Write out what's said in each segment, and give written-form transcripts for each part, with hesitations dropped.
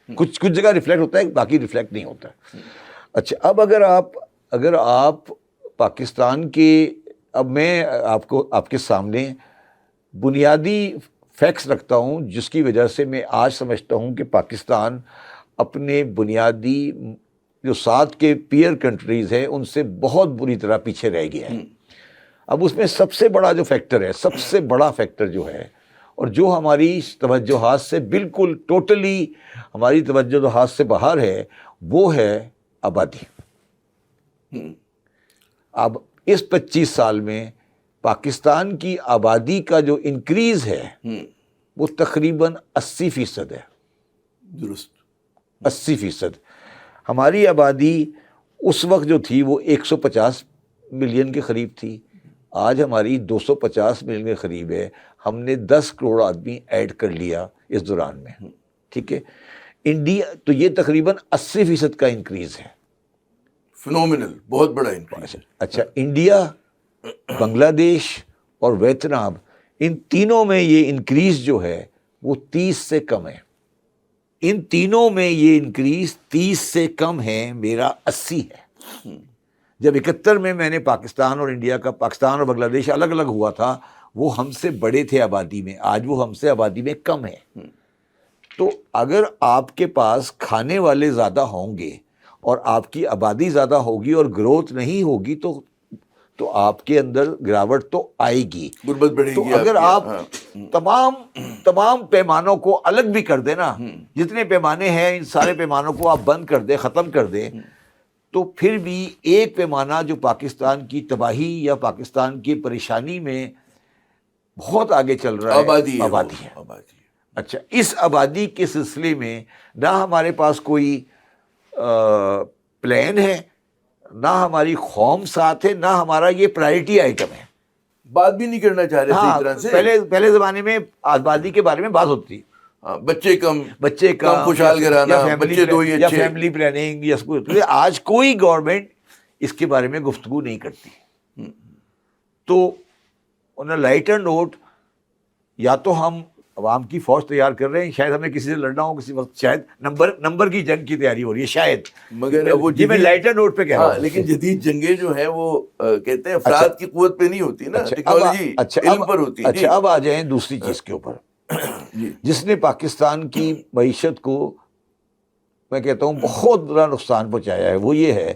کچھ جگہ ریفلیکٹ ہوتا ہے، باقی ریفلیکٹ نہیں ہوتا. اچھا، اب اگر آپ پاکستان کے، اب میں آپ کے سامنے بنیادی فیکٹس رکھتا ہوں جس کی وجہ سے میں آج سمجھتا ہوں کہ پاکستان اپنے بنیادی جو ساتھ کے پیئر کنٹریز ہیں ان سے بہت بری طرح پیچھے رہ گیا ہے. اب اس میں سب سے بڑا جو فیکٹر ہے، سب سے بڑا فیکٹر جو ہے، اور جو ہماری توجہات سے بالکل ٹوٹلی ہماری توجہات سے باہر ہے، وہ ہے آبادی. اب اس 25 سال میں پاکستان کی آبادی کا جو انکریز ہے وہ تقریباً 80% ہے. درست. 80%. ہماری آبادی اس وقت جو تھی وہ 150 ملین کے قریب تھی، آج ہماری 250 ملین کے قریب ہے. ہم نے 10 کروڑ آدمی ایڈ کر لیا اس دوران میں. ٹھیک ہے، انڈیا تو یہ تقریباً 80% کا انکریز ہے. فنومینل، بہت بڑا انکریز. اچھا، انڈیا، بنگلہ دیش اور ویتنام، ان تینوں میں یہ انکریز جو ہے وہ 30 سے کم ہے. ان تینوں میں یہ انکریز 30 سے کم ہے، میرا 80 ہے. جب 71 میں نے پاکستان اور انڈیا کا، پاکستان اور بنگلہ دیش الگ الگ ہوا تھا، وہ ہم سے بڑے تھے آبادی میں، آج وہ ہم سے آبادی میں کم ہے. تو اگر آپ کے پاس کھانے والے زیادہ ہوں گے اور آپ کی آبادی زیادہ ہوگی اور گروتھ نہیں ہوگی تو آپ کے اندر گراوٹ تو آئے گی، غربت بڑھے گی. تو اگر آپ تمام پیمانوں کو الگ بھی کر دیں نا، جتنے پیمانے ہیں ان سارے پیمانوں کو آپ بند کر دیں، ختم کر دیں، تو پھر بھی ایک پیمانہ جو پاکستان کی تباہی یا پاکستان کی پریشانی میں بہت آگے چل رہا ہے، آبادی ہے. اچھا، اس آبادی کے سلسلے میں نہ ہمارے پاس کوئی پلان ہے، نہ ہماری قوم ساتھ ہے، نہ ہمارا یہ پرائرٹی آئٹم ہے. بات بھی نہیں کرنا چاہ رہے صحیح طرح سے. پہلے زمانے میں آبادی کے بارے میں بات ہوتی، بچے کم خوشحال کرانا، بچے دو ہی یا اچھے، فیملی پلاننگ یا آج کوئی گورنمنٹ اس کے بارے میں گفتگو نہیں کرتی. تو آن اے لائٹر نوٹ، یا تو ہم عوام کی فوج تیار کر رہے ہیں، شاید ہمیں کسی سے لڑنا ہو کسی وقت، شاید نمبر کی جنگ کی تیاری ہو رہی ہے شاید، مگر وہ میں لائٹر نوٹ پہ کہہ رہا ہوں. لیکن جدید جنگیں جو ہیں وہ کہتے ہیں افراد کی قوت پہ نہیں ہوتی نا، ٹیکنالوجی علم پر ہوتی ہے. اچھا، اب آ جائیں دوسری چیز کے اوپر جس نے پاکستان کی معیشت کو میں کہتا ہوں بہت بڑا نقصان پہنچایا ہے. وہ یہ ہے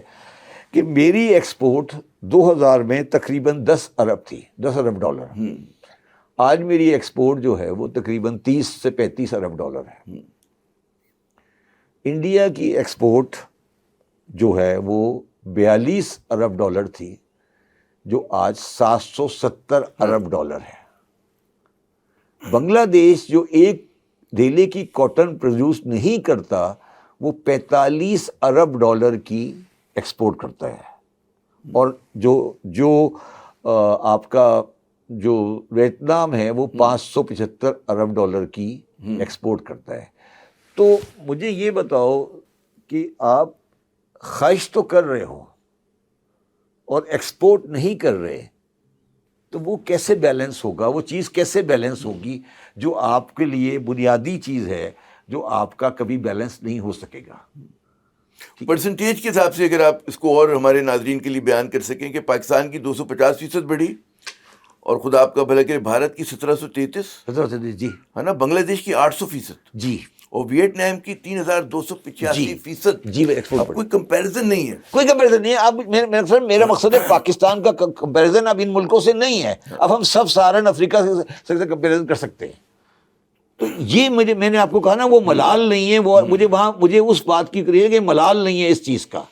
کہ میری ایکسپورٹ 2000 میں تقریباً 10 ارب تھی، 10 ارب ڈالر. آج میری ایکسپورٹ جو ہے وہ تقریباً 30 سے 35 ارب ڈالر ہے. انڈیا کی ایکسپورٹ جو ہے وہ 42 ارب ڈالر تھی، جو آج 770 ارب ڈالر ہے. بنگلہ دیش جو ایک ڈھیلے کی کاٹن پروڈیوس نہیں کرتا، وہ 45 ارب ڈالر کی ایکسپورٹ کرتا ہے. اور جو آپ کا جو ویتنام ہے وہ 575 ارب ڈالر کی ایکسپورٹ کرتا ہے. تو مجھے یہ بتاؤ کہ آپ خواہش تو کر رہے ہو اور ایکسپورٹ نہیں کر رہے، تو وہ کیسے بیلنس ہوگا؟ وہ چیز کیسے بیلنس ہوگی جو آپ کے لیے بنیادی چیز ہے، جو آپ کا کبھی بیلنس نہیں ہو سکے گا؟ پرسنٹیج کے حساب سے اگر آپ اس کو اور ہمارے ناظرین کے لیے بیان کر سکیں کہ پاکستان کی 250% بڑھی، اور خدا آپ کا بھلا کرے بھارت کی 1733 جی ہے نا، بنگلہ دیش کی 800%، جی، اور ویتنام کی 3285%. جی اب کوئی کمپیریزن نہیں ہے، کوئی کمپیریزن نہیں ہے. اب میرا مقصد ہے پاکستان کا کمپیریزن اب ان ملکوں سے نہیں ہے. اب ہم سب سہارن افریقہ سے کمپیریزن کر سکتے ہیں. تو یہ میں نے آپ کو کہا نا، وہ ملال نہیں ہے. وہ مجھے اس بات کی کریے کہ ملال نہیں ہے اس چیز کا.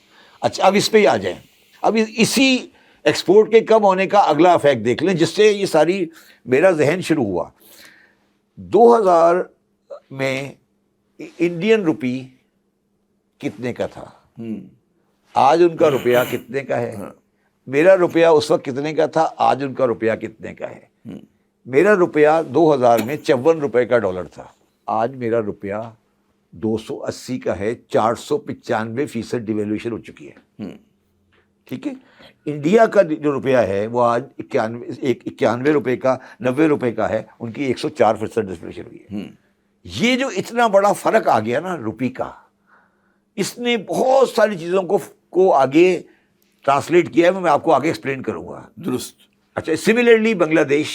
اچھا، اب اس پہ ہی آ جائیں. اب اسی ایکسپورٹ کے کم ہونے کا اگلا افیکٹ دیکھ لیں جس سے یہ ساری میرا ذہن شروع ہوا. 2000 میں انڈین روپی کتنے کا تھا، آج ان کا روپیہ کتنے کا ہے؟ میرا روپیہ اس وقت کتنے کا تھا، آج ان کا روپیہ کتنے کا ہے؟ میرا روپیہ 2000 میں 54 روپے کا ڈالر تھا، آج میرا روپیہ 280 کا ہے. 495% ڈیویلویشن ہو چکی ہے. ٹھیک ہے. انڈیا کا جو روپیہ ہے وہ آج 91 روپے کا، 90 روپے کا ہے. ان کی 104% ڈیویلویشن ہوئی ہے. یہ جو اتنا بڑا فرق آ گیا نا روپی کا، اس نے بہت ساری چیزوں کو آگے ٹرانسلیٹ کیا ہے، میں آپ کو آگے ایکسپلین کروں گا. درست. اچھا، سملرلی بنگلہ دیش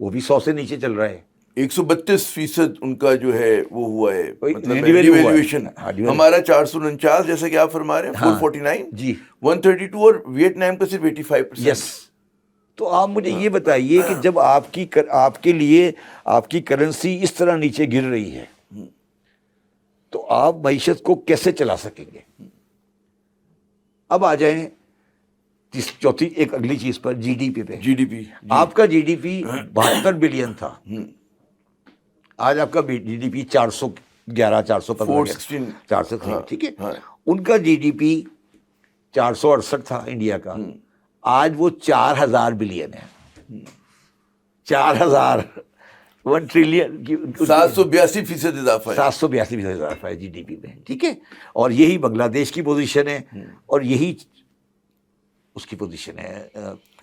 وہ بھی 100 سے نیچے چل رہا ہے. 132% ان کا جو ہے وہ ہوا ہے، مطلب devaluation. ڈیویلیویشن. ہمارا 449 جیسا کہ آپ فرما رہے ہیں، 449 جی 132، اور ویتنام کا صرف 85%. یس. تو آپ مجھے یہ بتائیے کہ جب آپ کے لیے آپ کی کرنسی اس طرح نیچے گر رہی ہے تو آپ معیشت کو کیسے چلا سکیں گے؟ اب آ جائیں چوتھی ایک اگلی چیز پر، جی ڈی پی پہ. G D P. آپ کا جی ڈی پی 72 بلین تھا، آج آپ کا جی ڈی پی 411 415 416. ٹھیک ہے. ان کا جی ڈی پی 468 تھا انڈیا کا، آج وہ 4000 بلین ہے. 4000 1 ٹریلین 782% اضافہ ہے. 782% اضافہ ہے جی ڈی پی میں. ٹھیک ہے. اور یہی بنگلہ دیش کی پوزیشن ہے، اور یہی اس کی پوزیشن ہے.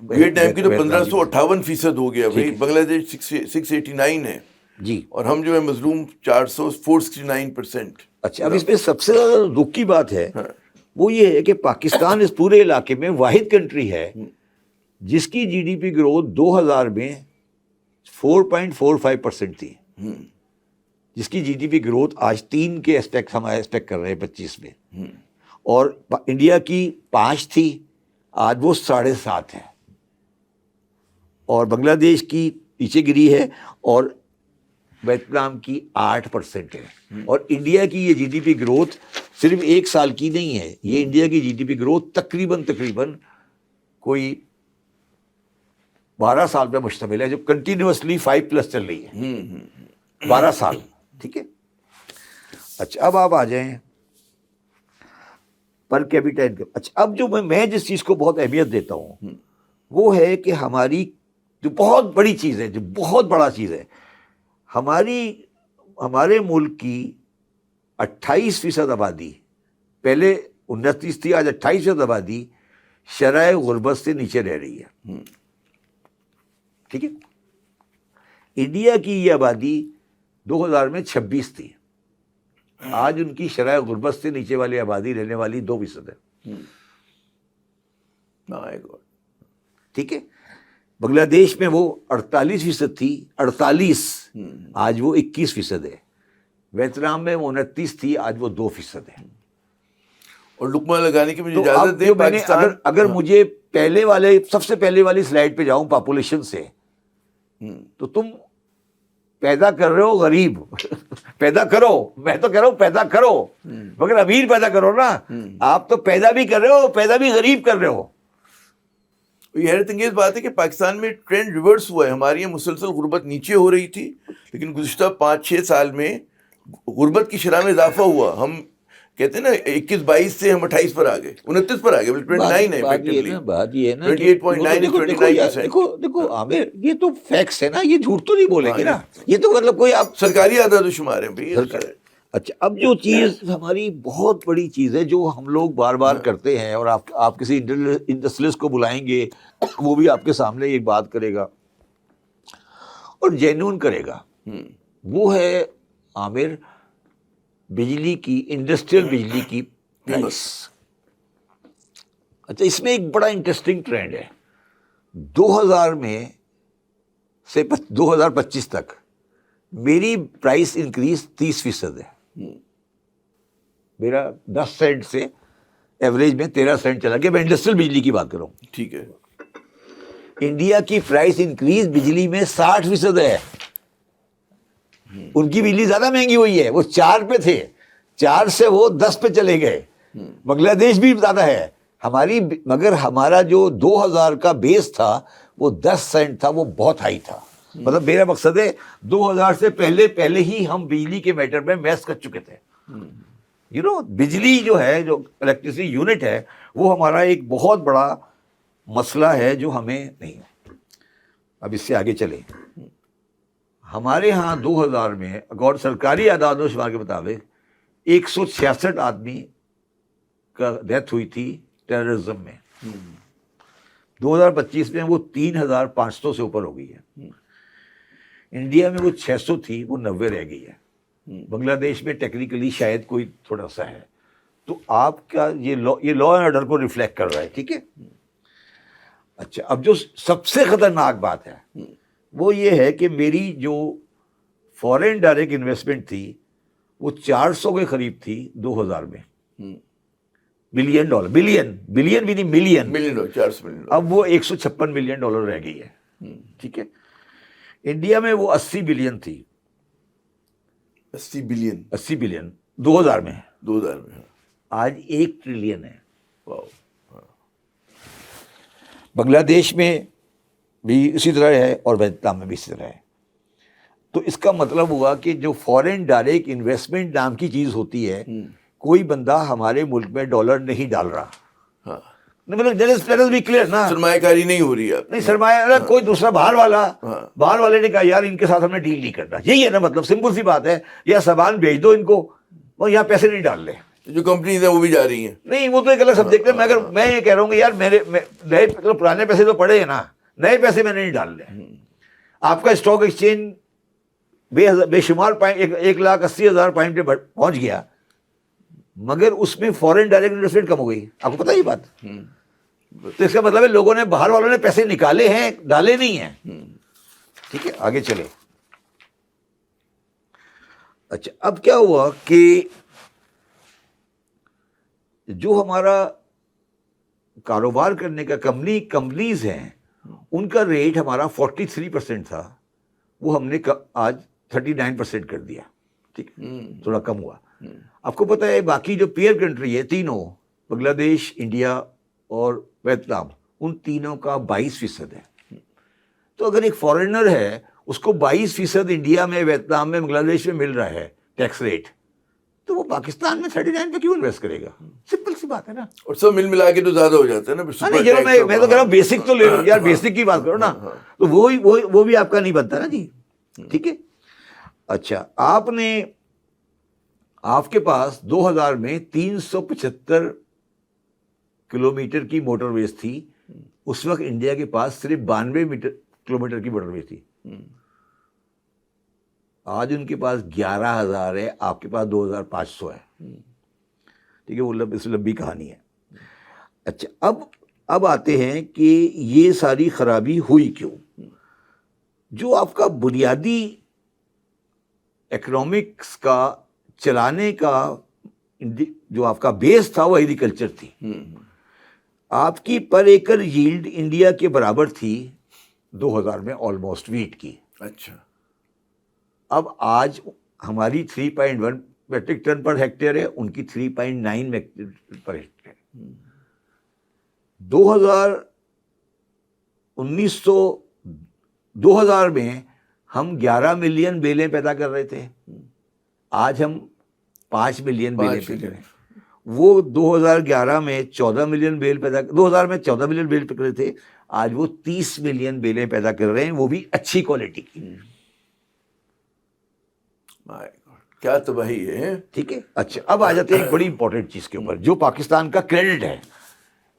ویتنام کی تو 1558% ہو گیا بھائی. بنگلہ دیش 689 ہے جی، اور ہم جو ہے مظلوم 469%. اچھا. اب اس میں سب سے زیادہ دکھ کی بات ہے وہ یہ ہے کہ پاکستان اس پورے علاقے میں واحد کنٹری ہے جس کی جی ڈی پی گروتھ 2000 میں 4.45% تھی، جس کی جی ڈی پی گروتھ آج 3 کے ہم ایکسپیکٹ کر رہے ہیں 25 میں. اور انڈیا کی 5 تھی، آج وہ 7.5 ہے. اور بنگلہ دیش کی پیچھے گری ہے، اور ویتنام کی 8% ہے. اور انڈیا کی یہ جی ڈی پی گروتھ صرف 1 سال کی نہیں ہے، یہ انڈیا کی جی ڈی پی گروتھ تقریباً کوئی 12 سال پہ مشتمل ہے، جو کنٹینیوسلی 5+ چل رہی ہے. 12 سال. ٹھیک ہے. اچھا، اب آپ آ جائیں پر کیپیٹا انکم. اچھا، اب جو میں جس چیز کو بہت اہمیت دیتا ہوں وہ ہے کہ ہماری جو بہت بڑی چیز ہے، جو بہت بڑا چیز ہے، ہمارے ملک کی 28% آبادی، پہلے 29 تھی، آج 28% آبادی شرح غربت سے نیچے رہ رہی ہے. ٹھیک ہے. انڈیا کی یہ آبادی 2000 میں 26 تھی، آج ان کی شرح غربت سے نیچے والی آبادی رہنے والی 2% ہے. ٹھیک ہے. بنگلہ دیش میں وہ 48% تھی، 48، آج وہ 21% ہے. ویتنام میں وہ 29 تھی، آج وہ 2% ہے. اور لقمہ لگانے کی مجھے تو اجازت دیں، پاکستان اگر مجھے سب سے پہلے والی سلائیڈ پہ جاؤں پاپولیشن سے، تو تم پیدا کر رہے ہو غریب. پیدا کرو، میں تو کہہ رہا ہوں پیدا کرو، مگر امیر پیدا کرو نا. آپ تو پیدا بھی کر رہے ہو، پیدا بھی غریب کر رہے ہو. یہ حیرت انگیز بات ہے کہ پاکستان میں ٹرینڈ ریورس ہوا ہے. ہماری یہاں مسلسل غربت نیچے ہو رہی تھی، لیکن گزشتہ 5-6 سال میں غربت کی شرح میں اضافہ ہوا. ہم کہتے ہیں نا 21-22 سے ہم 28 پر آ گئے، 29 پر آ گئے، 29 ہے effectively. بات یہ ہے نا 28.9 29%. دیکھو عامر، یہ تو فیکٹس ہے نا، یہ جھوٹ تو نہیں بولیں گے نا. یہ تو مطلب کوئی آپ سرکاری اعداد و شمار ہیں بھائی. اچھا، اب جو چیز ہماری بہت بڑی چیز ہے جو ہم لوگ بار بار کرتے ہیں، اور آپ کسی انڈسٹریلسٹ کو بلائیں گے وہ بھی آپ کے سامنے ایک بات کرے گا اور جینون کرے گا، وہ ہے عامر بجلی کی، انڈسٹریل بجلی کی پرائس. اچھا، اس میں ایک بڑا انٹرسٹنگ ٹرینڈ ہے. 2000 میں سے 2025 تک میری پرائس انکریز 30% ہے. میرا 10 سینٹ سے ایوریج میں 13 سینٹ چلا گیا. میں انڈسٹریل بجلی کی بات کر رہا ہوں. ٹھیک ہے. انڈیا کی پرائس انکریز بجلی میں 60% ہے. ان کی بجلی زیادہ مہنگی ہوئی ہے، وہ 4 پہ تھے، 4 سے وہ 10 پہ چلے گئے. بنگلہ دیش بھی زیادہ ہے ہماری، مگر ہمارا جو 2000 کا بیس تھا وہ 10 سینٹ تھا، وہ بہت ہائی تھا. مطلب میرا مقصد ہے 2000 سے پہلے ہی ہم بجلی کے میٹر میں میس کر چکے تھے. بجلی جو ہے، جو الیکٹریسٹی یونٹ ہے، وہ ہمارا ایک بہت بڑا مسئلہ ہے جو ہمیں نہیں. اب اس سے آگے چلیں. ہمارے ہاں 2000 میں اگر سرکاری اعداد و شمار کے مطابق 166 آدمی کا ڈیتھ ہوئی تھی ٹیررزم میں. 2025 میں وہ 3500 سے اوپر ہو گئی ہے. انڈیا میں وہ 600 تھی، وہ 90 رہ گئی ہے. بنگلہ دیش میں ٹیکنیکلی شاید کوئی تھوڑا سا ہے. تو آپ کا یہ لا اینڈ آرڈر کو ریفلیکٹ کر رہا ہے. ٹھیک ہے. اچھا, اب جو سب سے خطرناک بات ہے وہ یہ ہے کہ میری جو فورن ڈائریکٹ انویسٹمنٹ تھی وہ 400 کے قریب تھی 2000 میں, بلین ڈالر, بلین بھی نہیں, ملین. $400 ملین. اب وہ $156 ملین رہ گئی ہے. ٹھیک ہے. انڈیا میں وہ 80 بلین تھی. 80 بلین 2000 میں. 2000 میں. آج 1 ٹریلین ہے. واو. بنگلہ دیش میں بھی اسی طرح ہے اور ویتنام میں بھی اسی طرح ہے. تو اس کا مطلب ہوا کہ جو فورن ڈائریکٹ انویسٹمنٹ نام کی چیز ہوتی ہے, کوئی بندہ ہمارے ملک میں ڈالر نہیں ڈال رہا. ہاں, مطلب بھی کلیئر نا, سرمایہ کاری نہیں ہو رہی ہے. نہیں سرمایہ, کوئی دوسرا باہر والے نے کہا یار ان کے ساتھ ہم نے ڈیل نہیں کرنا. یہی ہے نا مطلب, سمپل سی بات ہے. یا سامان بھیج دو ان کو اور یہاں پیسے نہیں ڈال لیں. جو کمپنیز ہیں وہ بھی جا رہی ہیں. نہیں وہ تو ایک الگ سبجیکٹ ہے. مگر میں یہ کہہ رہا ہوں کہ یار میرے نئے پرانے پیسے تو پڑے ہیں نا, نئے پیسے میں نے نہیں ڈال لے. آپ کا اسٹاک ایکسچینج بے شمار 1,80,000 پوائنٹ پہ پہنچ گیا, مگر اس میں فورن ڈائریکٹ انویسٹمنٹ کم ہو گئی. آپ کو پتہ یہ بات. تو اس کا مطلب ہے لوگوں نے, باہر والوں نے پیسے نکالے ہیں, ڈالے نہیں ہیں. ٹھیک ہے, آگے چلے. اچھا, اب کیا ہوا کہ جو ہمارا کاروبار کرنے کا کمپنیز ہیں ان کا ریٹ ہمارا 43% تھا, وہ ہم نے آج 39% کر دیا. ٹھیک ہے, تھوڑا کم ہوا. آپ کو پتہ ہے باقی جو پیئر کنٹری ہے تینوں, بنگلہ دیش, انڈیا اور ویتنام, ان تینوں کا 22% ہے. تو اگر ایک فارنر ہے اس کو 22% انڈیا میں, ویتنام میں, بنگلہ دیش میں مل رہا ہے ٹیکس ریٹ, تو وہ پاکستان میں 39 پہ کیوں انویسٹ کرے گا؟ سمپل سی بات ہے نا. اور سب مل ملا کے تو زیادہ ہو جاتا ہے نا. میں تو کہہ رہا ہوں بیسک تو لے لو یار, بیسک کی بات کرو نا, تو وہ بھی آپ کا نہیں بنتا نا جی. ٹھیک ہے. اچھا, آپ کے پاس 2000 میں 375 کلومیٹر کی موٹر ویز تھی. اس وقت انڈیا کے پاس صرف 92 کلومیٹر کی موٹر ویز تھی. آج ان کے پاس 11,000 ہے, آپ کے پاس 2,500 ہے. ٹھیک ہے, وہ اس لمبی کہانی ہے. اچھا, اب آتے ہیں کہ یہ ساری خرابی ہوئی کیوں. جو آپ کا بنیادی اکنامکس کا چلانے کا جو آپ کا بیس تھا وہ ایگریکلچر تھی. آپ کی پر ایکر ییلڈ انڈیا کے برابر تھی 2000 میں آلموسٹ ویٹ کی. اچھا, اب آج ہماری 3.1 میٹرک ٹن پر ہیکٹیئر ہے, ان کی 3.9 میٹرک ٹن پر ہیکٹیئر. 2000 میں ہم 11 ملین بیلیں پیدا کر رہے تھے, آج ہم 5 ملین بیلیں پیدا کر رہے ہیں. وہ 2011 میں 14 ملین بیل 2000 میں 14 ملین بیل پک رہے تھے, آج وہ 30 ملین بیلیں پیدا کر رہے ہیں, وہ بھی اچھی کوالٹی کی. کیا تباہی ہے. ٹھیک ہے. اچھا, اب آ جاتے ہیں ایک بڑی امپورٹنٹ چیز کے اوپر جو پاکستان کا کریڈٹ ہے.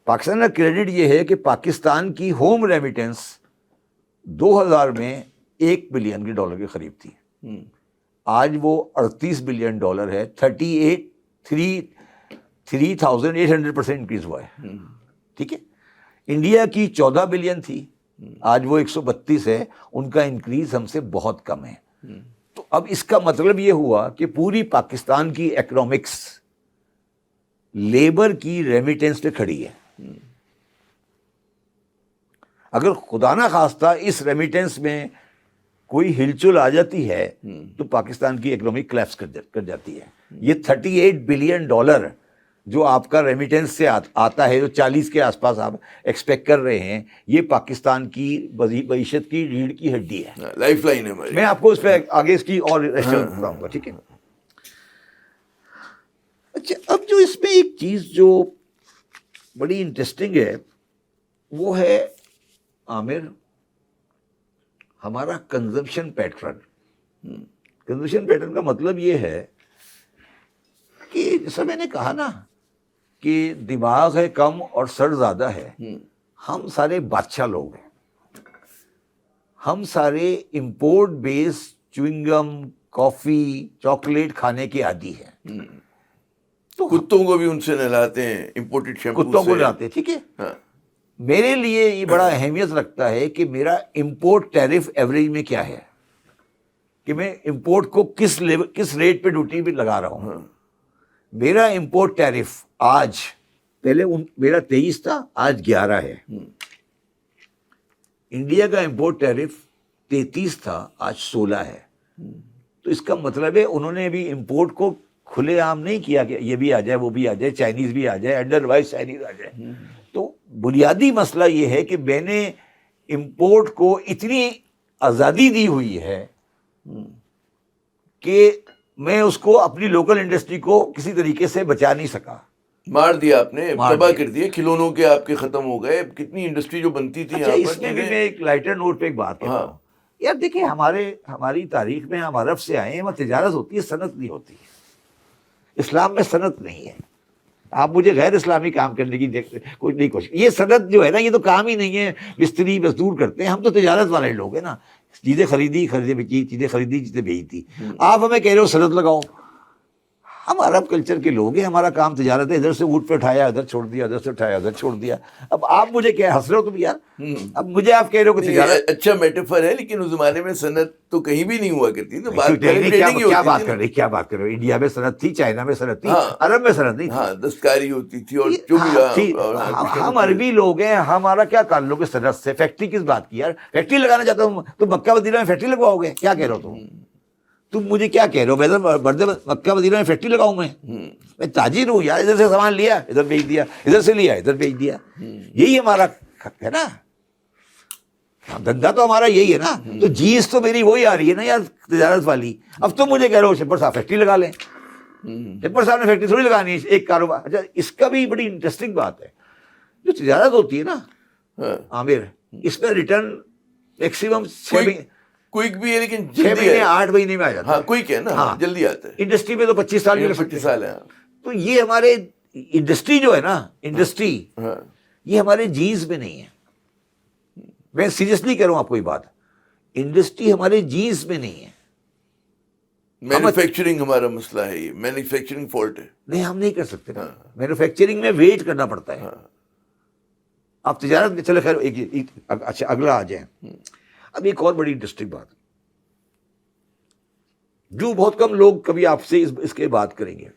پاکستان کا کریڈٹ یہ ہے کہ پاکستان کی ہوم ریمیٹنس 2000 میں $1 بلین کے قریب تھی. آج وہ $38 بلین ہے, 3,800% انکریز ہوا ہے. ٹھیک ہے. انڈیا کی 14 بلین تھی, آج وہ 132 ہے, ان کا انکریز ہم سے بہت کم ہے. تو اب اس کا مطلب یہ ہوا کہ پوری پاکستان کی اکنامکس لیبر کی ریمیٹنس پہ کھڑی ہے. اگر خدا نہ خواستہ اس ریمیٹنس میں کوئی ہلچل آ جاتی ہے تو پاکستان کی اکنامی کلیپس کر جاتی ہے. یہ $38 بلین جو آپ کا ریمیٹنس سے آتا ہے, جو 40 کے آس پاس آپ ایکسپیکٹ کر رہے ہیں, یہ پاکستان کی معیشت کی ریڑھ کی ہڈی ہے, لائف لائن ہے. میں آپ کو اس پہ آگے اس کی اور بتاؤں گا. ٹھیک ہے. اچھا, اب جو اس میں ایک چیز جو بڑی انٹرسٹنگ ہے وہ ہے عامر, ہمارا کنزمپشن پیٹرن. کنزمپشن پیٹرن کا مطلب یہ ہے کہ جیسا میں نے کہا نا کہ دماغ ہے کم اور سر زیادہ ہے. ہم سارے بادشاہ لوگ ہیں, ہم سارے امپورٹ بیس چوئنگم, کافی چاکلیٹ کھانے کے عادی ہیں. تو کتوں کو بھی ان سے نہلاتے ہیں امپورٹڈ شیمپو کتوں کو لاتے, ٹھیک ہے. ہاں میرے لیے یہ بڑا اہمیت رکھتا ہے کہ میرا امپورٹ ٹیرف ایوریج میں کیا ہے, کہ میں امپورٹ کو کس ریٹ پہ ڈیوٹی پہ لگا رہا ہوں. میرا امپورٹ ٹیرف آج, پہلے میرا 23 تھا, آج 11 ہے. انڈیا کا امپورٹ ٹیرف 33 تھا, آج 16 ہے. تو اس کا مطلب ہے انہوں نے ابھی امپورٹ کو کھلے عام نہیں کیا کہ یہ بھی آ جائے وہ بھی آ جائے, چائنیز بھی آ جائے, انڈر وائز چائنیز آ جائے. تو بنیادی مسئلہ یہ ہے کہ میں نے امپورٹ کو اتنی آزادی دی ہوئی ہے کہ میں اس کو اپنی لوکل انڈسٹری کو کسی طریقے سے بچا نہیں سکا. مار دیا آپ نے, تباہ کر دیا. کھلونوں کے آپ کے ختم ہو گئے. کتنی انڈسٹری جو بنتی تھی اچھا, یہاں اس میں بھی میں ایک لائٹر نوٹ پہ ایک بات کہتا ہوں. یار دیکھیں, ہماری تاریخ میں ہم عرب سے آئے ہیں, وہاں تجارت ہوتی ہے, صنعت نہیں ہوتی ہے. اسلام میں صنعت نہیں ہے. آپ مجھے غیر اسلامی کام کرنے کی کوئی نہیں کوشش. یہ صنعت جو ہے نا, یہ تو کام ہی نہیں ہے, مستری مزدور کرتے ہیں. ہم تو تجارت والے لوگ ہیں نا, چیزیں خریدی بیچی, چیزیں خریدی چیزیں بیچی. آپ ہمیں کہہ رہے ہو صنعت لگاؤ. ہم عرب کلچر کے لوگ ہیں, ہمارا کام تجارت ہے. ادھر سے اونٹ پہ اٹھایا ادھر چھوڑ دیا, ادھر سے اٹھایا ادھر چھوڑ دیا. اب آپ مجھے کیا ہنس رہے ہو تم یار؟ اب مجھے آپ کہہ رہے ہو کہ تجارت اچھا میٹافر ہے, لیکن اس زمانے میں صنعت تو کہیں بھی نہیں ہوا کرتی. تو کیا بات کر رہے ہو؟ انڈیا میں صنعت تھی, چائنا میں صنعت تھی, عرب میں صنعت نہیں تھی. ہاں دستکاری ہوتی تھی اور جو بھی. ہم عربی لوگ ہیں, ہمارا کیا تعلق ہے صنعت سے؟ فیکٹری کس بات کی یار؟ فیکٹری لگانا چاہتا ہوں تو مکہ مدینہ میں فیکٹری لگواؤ گے؟ کیا کہہ رہے ہو تم مجھے کیا کہہ رہے ہو؟ بردے مکہ مدینہ میں فیکٹری لگاؤں میں تاجر ہوں یار. ادھر سے سامان لیا ادھر بیچ دیا, ادھر سے لیا ادھر بیچ دیا. یہی ہمارا ہے نا, دھندا تو ہمارا یہی ہے نا. تو جیز تو میری وہی آ رہی ہے نا یار, تجارت والی. اب تم مجھے کہہ رہے ہو شپر صاحب فیکٹری لگا لیں. شپر صاحب نے فیکٹری تھوڑی لگانی ہے, ایک کاروبار. اچھا, اس کا بھی بڑی انٹرسٹنگ بات ہے, جو تجارت ہوتی ہے نا عامر, اس میں ریٹرن میکسیمم 6 کوئک بھی ہے لیکن 6 مہینے 8 مہینے میں آ جاتا ہے. ہاں کوئک ہے نا, جلدی آتا ہے. انڈسٹری میں تو 25 سال بھی لگ سکتے 25 سال ہے. تو یہ ہمارے انڈسٹری جو ہے نا, انڈسٹری یہ ہمارے جینز میں نہیں ہے. میں سیریسلی کہہ رہا ہوں آپ کو یہ بات, انڈسٹری ہمارے جینز میں نہیں ہے. مینوفیکچرنگ ہمارا مسئلہ ہے, یہ مینوفیکچرنگ فالٹ ہے. نہیں, ہم نہیں کر سکتے. مینوفیکچرنگ میں ویٹ کرنا پڑتا ہے. آپ تجارت میں چلے خیر. اچھا اگلا آ جائیں. اب ایک اور بڑی انٹرسٹنگ بات, جو بہت کم لوگ کبھی آپ سے اس کے بات کریں گے,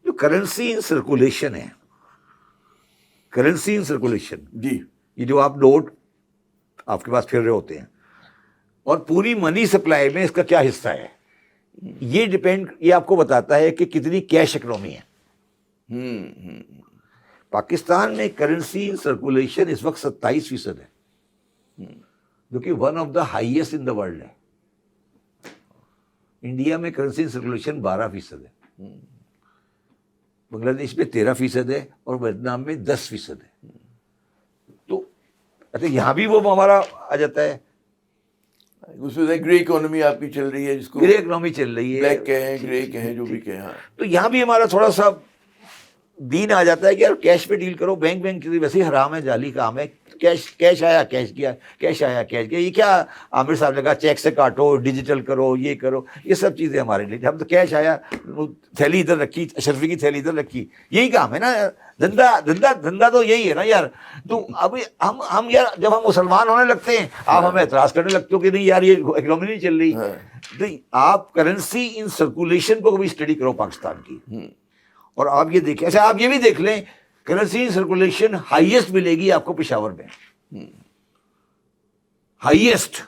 جو کرنسی ان سرکولیشن ہے. کرنسی ان سرکولیشن, جی, یہ جو آپ نوٹ آپ کے پاس پھر رہے ہوتے ہیں, اور پوری منی سپلائی میں اس کا کیا حصہ ہے, یہ آپ کو بتاتا ہے کہ کتنی کیش اکنومی ہے. پاکستان میں کرنسی ان سرکولیشن اس وقت 27% ہے, جو کہ one of the highest in the world ہے. انڈیا میں کرنسی ان سرکولیشن 12% ہے, بنگلہ دیش میں 13% ہے, اور ویتنام میں 10% ہے. تو اچھا یہاں بھی وہ ہمارا آ جاتا ہے. اس میں گرے اکانومی آپ کی چل رہی ہے, جس کو گرے اکنومی چل رہی ہے, بلیک کہیں گرے کہیں جو بھی کہیں. تو یہاں بھی ہمارا تھوڑا سا دین آ جاتا ہے کہ یار کیش پہ ڈیل کرو. بینک کی ویسے ہی حرام ہے, جعلی کام ہے. کیش آیا کیش گیا, کیش آیا کیش گیا. یہ کیا عامر صاحب نے کہا چیک سے کاٹو, ڈیجیٹل کرو, یہ کرو, یہ سب چیزیں ہمارے لیے. ہم تو کیش آیا, تھیلی ادھر رکھی, اشرفی کی تھیلی ادھر رکھی, یہی کام ہے نا. دھندا تو یہی ہے نا یار. تو اب ہم یار جب ہم مسلمان ہونے لگتے ہیں, آپ ہمیں اعتراض کرنے لگتے ہو کہ نہیں یار یہ اکنومی نہیں چل رہی. تو آپ کرنسی ان سرکولیشن کو بھی اسٹڈی کرو پاکستان کی, اور آپ یہ دیکھیں. اچھا آپ یہ بھی دیکھ لیں, کرنسی سرکولیشن ہائیسٹ ملے گی آپ کو پشاور میں, ہائیسٹ.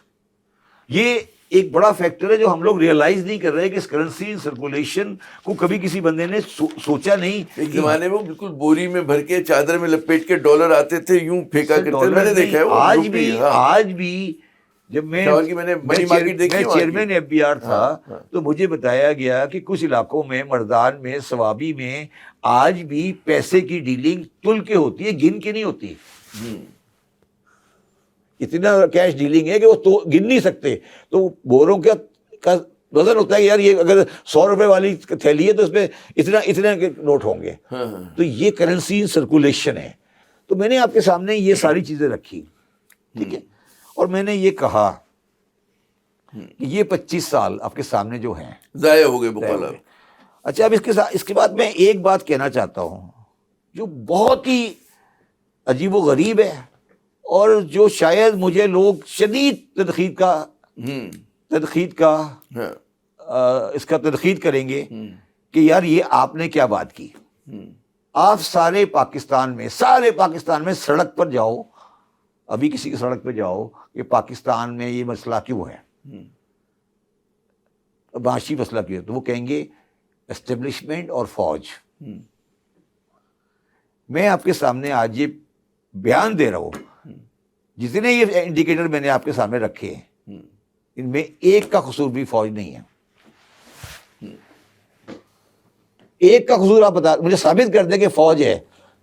یہ ایک بڑا فیکٹر ہے جو ہم لوگ ریئلائز نہیں کر رہے کہ اس کرنسی سرکولیشن کو کبھی کسی بندے نے سوچا نہیں. ایک زمانے میں بالکل بوری میں بھر کے چادر میں لپیٹ کے ڈالر آتے تھے, یوں پھینکا کرتے تھے. میں نے دیکھا ہے آج بھی جب میں چیئرمین ایف بی آر تھا تو مجھے بتایا گیا کہ کچھ علاقوں میں, مردان میں, ثوابی میں, آج بھی پیسے کی ڈیلنگ تل کے ہوتی ہے, گن کے نہیں ہوتی. اتنا کیش ڈیلنگ ہے کہ وہ تو گن نہیں سکتے. تو بوروں کا وزن ہوتا ہے کہ یار یہ اگر 100 روپے والی تھیلی ہے تو اس پہ اتنا نوٹ ہوں گے. تو یہ کرنسی سرکولیشن ہے. تو میں نے آپ کے سامنے یہ ساری چیزیں رکھی, ٹھیک ہے, اور میں نے یہ کہا کہ یہ 25 سال آپ کے سامنے جو ہیں ضائع ہو گئے بقولا. اچھا اب اس کے بعد میں ایک بات کہنا چاہتا ہوں جو بہت ہی عجیب و غریب ہے اور جو شاید مجھے لوگ شدید تنقید کا اس کا تنقید کریں گے کہ یار یہ آپ نے کیا بات کی. آپ سارے پاکستان میں سڑک پر جاؤ, ابھی کسی کی سڑک پہ جاؤ کہ پاکستان میں یہ مسئلہ کیوں ہے, معاشی مسئلہ کیوں ہے, تو وہ کہیں گے اسٹیبلشمنٹ اور فوج. میں آپ کے سامنے آج یہ بیان دے رہا ہوں, جتنے یہ انڈیکیٹر میں نے آپ کے سامنے رکھے ہیں ان میں ایک کا قصور بھی فوج نہیں ہے. ایک کا قصور آپ مجھے ثابت کر دیں کہ فوج ہے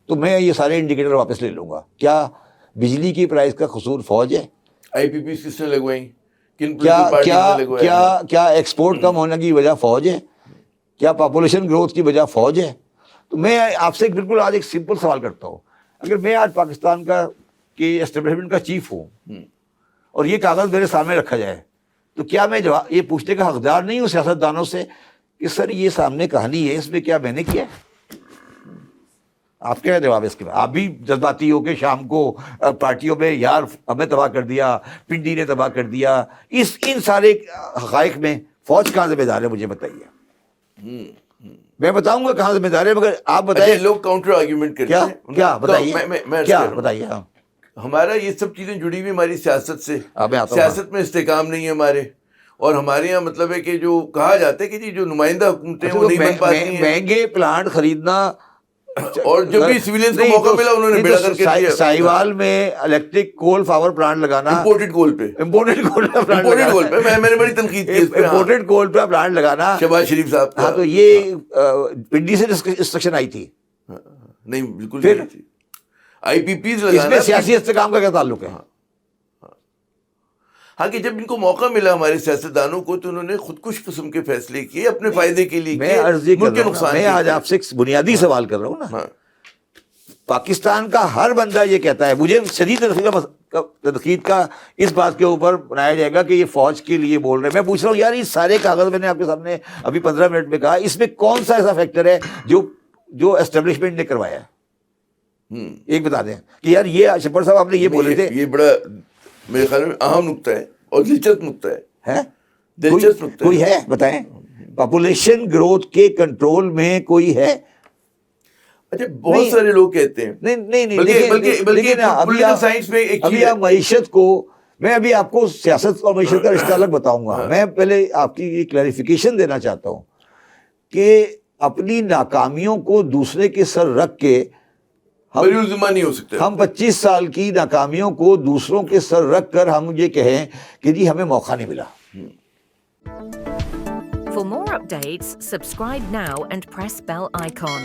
تو میں یہ سارے انڈیکیٹر واپس لے لوں گا. کیا بجلی کی پرائز کا قصور فوج ہے؟ IPPs کس نے لگوائیں؟ کیا ایکسپورٹ کم ہونے کی وجہ فوج ہے؟ کیا پاپولیشن گروتھ کی وجہ فوج ہے؟ تو میں آپ سے بالکل آج ایک سمپل سوال کرتا ہوں, اگر میں آج پاکستان کا کہ اسٹیبلشمنٹ کا چیف ہوں اور یہ کاغذ میرے سامنے رکھا جائے تو کیا میں یہ پوچھنے کا حقدار نہیں ہوں سیاست دانوں سے کہ سر یہ سامنے کہانی ہے, اس میں کیا میں نے کیا؟ آپ کیا جواب ہے اس کے بعد؟ آپ بھی جذباتی ہو کہ شام کو پارٹیوں میں یار ہمیں تباہ کر دیا, پنڈی نے تباہ کر دیا, ان سارے حقائق میں فوج کہاں ذمہ دار ہے مجھے بتائیے. میں بتاؤں گا کہاں ذمہ دار ہے, مگر آپ بتائیے. لوگ کاؤنٹر آرگیومنٹ کرتے ہیں. کیا بتائیے. ہمارا یہ سب چیزیں جڑی ہوئی ہماری سیاست سے. سیاست میں استحکام نہیں ہے ہمارے, اور ہمارے یہاں مطلب ہے کہ جو کہا جاتا ہے کہ جی جو نمائندہ حکومتیں وہ نہیں بن پاتی ہیں. مہنگے پلانٹ خریدنا, اور جب بھی سویلینس کو موقع ملا انہوں نے بیڑا کر کے دیا. سائیوال میں الیکٹرک کول پاور پلانٹ لگانا, امپورٹڈ کول پہ میں نے بڑی تنقید کی اس پہ. امپورٹڈ کول پہ پلانٹ لگانا شہباز شریف صاحب. ہاں, تو یہ پنڈی سے انسٹرکشن آئی تھی؟ نہیں بالکل نہیں تھی. IPPs لگانا, اس میں سیاسی استحکام کا کیا تعلق ہے؟ ہاں کہ جب ان کو موقع ملا ہمارے سیاستدانوں کو تو انہوں نے خودکش قسم کے فیصلے کیے اپنے فائدے کے لیے. میں آج آپ سے بنیادی سوال کر رہا ہوں نا. پاکستان کا ہر بندہ یہ کہتا ہے, مجھے شدید تنقید کا اس بات کے اوپر بنایا جائے گا کہ یہ فوج کے لیے بول رہے ہیں. میں پوچھ رہا ہوں یار یہ سارے کاغذ میں نے آپ کے سامنے ابھی 15 منٹ میں کہا, اس میں کون سا ایسا فیکٹر ہے جو اسٹیبلشمنٹ نے کروایا ہے؟ ایک بتا دیں کہ یار یہ شپر صاحب آپ نے یہ بولے تھے. یہ بڑا میرے خیال میں اہم نقطہ ہے اور دلچسپ نقطہ ہے. دلچسپ نقطہ کوئی ہے بتائیں. پاپولیشن گروتھ کے کنٹرول میں کوئی ہے؟ اچھا بہت سارے لوگ کہتے ہیں نہیں بلکہ سائنس میں ابھی آپ معیشت کو, میں ابھی آپ کو سیاست اور معیشت کا رشتہ الگ بتاؤں گا. میں پہلے آپ کی کلیریفیکیشن دینا چاہتا ہوں کہ اپنی ناکامیوں کو دوسرے کے سر رکھ کے نہیں ہو سکتے. ہم 25 سال کی ناکامیوں کو دوسروں کے سر رکھ کر ہم یہ کہیں کہ جی ہمیں موقع نہیں ملا. For more updates, subscribe now and press bell icon.